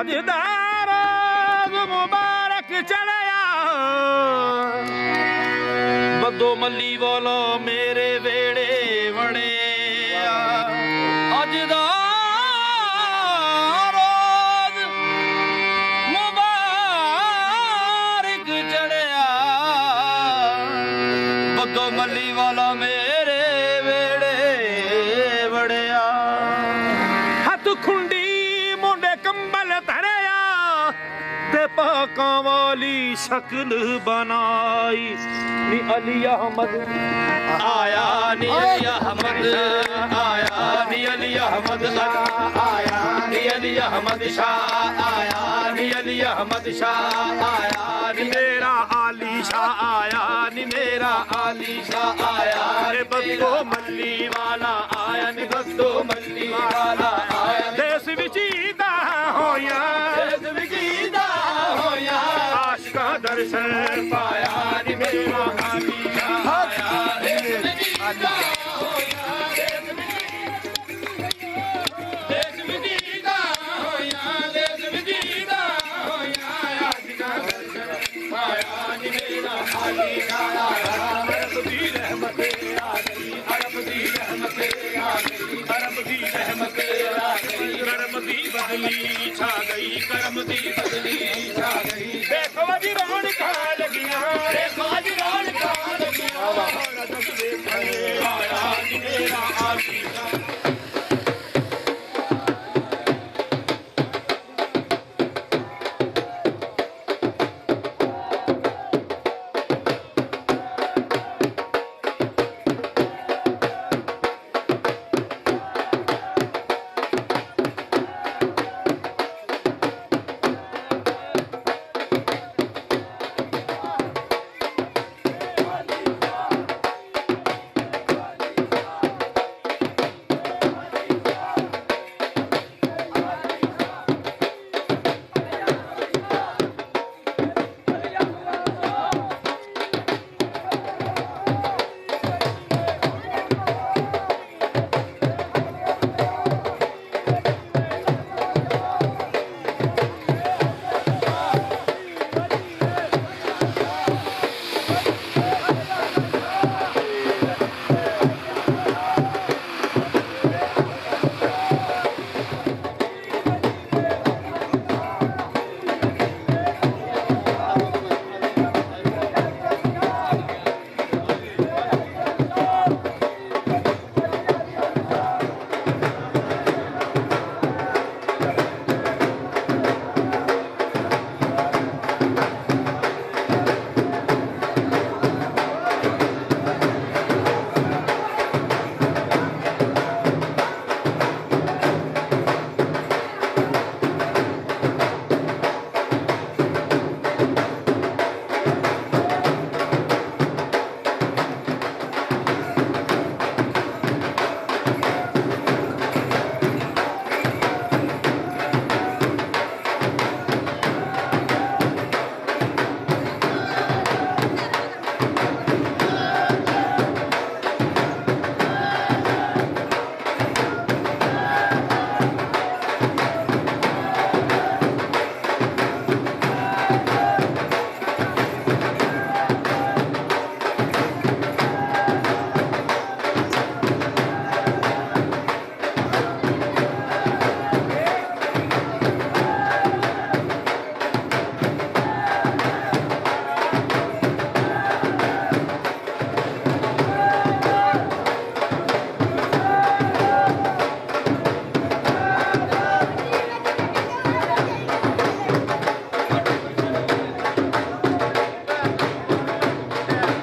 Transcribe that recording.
अज दा रोज मुबारक चढ़िया बदोमलही वाला मेरे वेड़े वड़िया अज दा रोज मुबारक चढ़िया बदोमलही वाला मेरे वेड़े वड़िया हथ खुंडी मुंडे कंबल धरिया ते पाकां वाली शक्ल बनाई नी अली अहमद आया नी अली अहमद आया नी अली अहमद आया नी अली अहमद शाह आया नी अली अहमद शाह आया नी मेरा आली शाह आया नी मेरा आली शाह आया रे बदोमलही वाला आया नी बदोमलही वाला आया देश विचीदा होया देश विचीदा होया आशिका दर्शन पाया नी मेरा आली शाह आया देश विचीदा होया देश विचीदा होया देश विचीदा होया आशिका दर्शन पाया नी मेरा आली शाह आया